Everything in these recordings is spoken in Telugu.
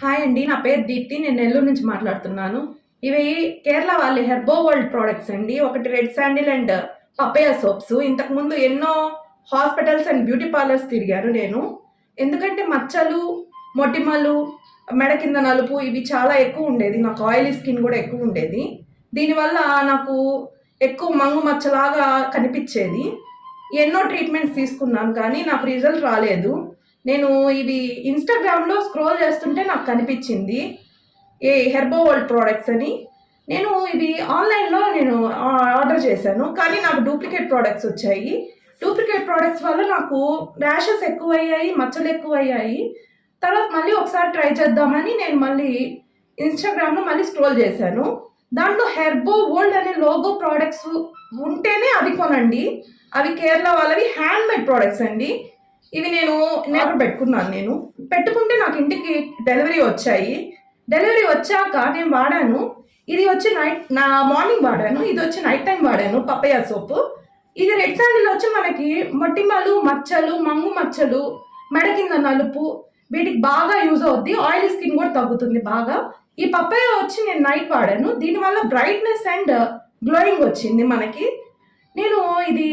హాయ్ అండి, నా పేరు దీప్తి. నేను నెల్లూరు నుంచి మాట్లాడుతున్నాను. ఇవి కేరళ వాళ్ళ హెర్బో వరల్డ్ ప్రోడక్ట్స్ అండి. ఒకటి red sandal and papaya soaps. ఇంతకుముందు ఎన్నో హాస్పిటల్స్ అండ్ బ్యూటీ పార్లర్స్ తిరిగాను నేను. ఎందుకంటే మచ్చలు, మొటిమలు, మెడ కింద నలుపు ఇవి చాలా ఎక్కువ ఉండేది. నాకు ఆయిలీ స్కిన్ కూడా ఎక్కువ ఉండేది. దీనివల్ల నాకు ఎక్కువ మంగు మచ్చలాగా కనిపించేది. ఎన్నో ట్రీట్మెంట్స్ తీసుకున్నాను కానీ నాకు రిజల్ట్ రాలేదు. నేను ఇవి ఇన్స్టాగ్రామ్లో స్క్రోల్ చేస్తుంటే నాకు కనిపించింది ఏ హెర్బో వరల్డ్ ప్రోడక్ట్స్ అని. నేను ఇది ఆన్లైన్లో ఆర్డర్ చేశాను కానీ నాకు డూప్లికేట్ ప్రోడక్ట్స్ వచ్చాయి. డూప్లికేట్ ప్రోడక్ట్స్ వల్ల నాకు ర్యాషెస్ ఎక్కువయ్యాయి, మచ్చలు ఎక్కువయ్యాయి. తర్వాత మళ్ళీ ఒకసారి ట్రై చేద్దామని నేను మళ్ళీ ఇన్స్టాగ్రామ్లో మళ్ళీ స్క్రోల్ చేశాను. దాంట్లో హెర్బో వరల్డ్ అనే లోగో ప్రోడక్ట్స్ ఉంటేనే అవి కొనండి. అవి కేరళ వాళ్ళవి హ్యాండ్మేడ్ ప్రోడక్ట్స్ అండి. ఇవి నేను ఆర్డర్ పెట్టుకున్నాను. నేను పెట్టుకుంటే నాకు ఇంటికి డెలివరీ వచ్చాయి. డెలివరీ వచ్చాక నేను వాడాను. ఇది వచ్చి మార్నింగ్ వాడాను, ఇది వచ్చి నైట్ టైం వాడాను. పపయా సోపు. ఇది రెడ్ శాండిల్ వచ్చి మనకి మొటిమలు, మచ్చలు, మంగు మచ్చలు, మెడ కింద నలుపు వీటికి బాగా యూజ్ అవుద్ది. ఆయిలీ స్కిన్ కూడా తగ్గుతుంది బాగా. ఈ పపయా వచ్చి నేను నైట్ వాడాను. దీనివల్ల బ్రైట్నెస్ అండ్ గ్లోయింగ్ వచ్చింది మనకి. నేను ఇది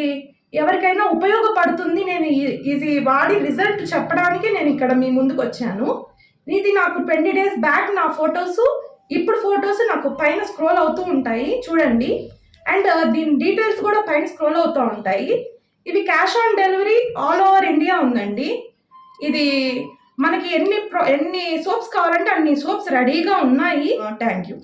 ఎవరికైనా ఉపయోగపడుతుంది, నేను ఇది వాడి రిజల్ట్ చెప్పడానికి నేను ఇక్కడ మీ ముందుకు వచ్చాను. ఇది నాకు 20 days బ్యాక్ నా ఫొటోస్, ఇప్పుడు ఫొటోస్ నాకు పైన స్క్రోల్ అవుతూ ఉంటాయి చూడండి. అండ్ దీని డీటెయిల్స్ కూడా పైన స్క్రోల్ అవుతూ ఉంటాయి. ఇవి cash on delivery all over India ఉందండి. ఇది మనకి ఎన్ని సోప్స్ కావాలంటే అన్ని సోప్స్ రెడీగా ఉన్నాయి. Thank you.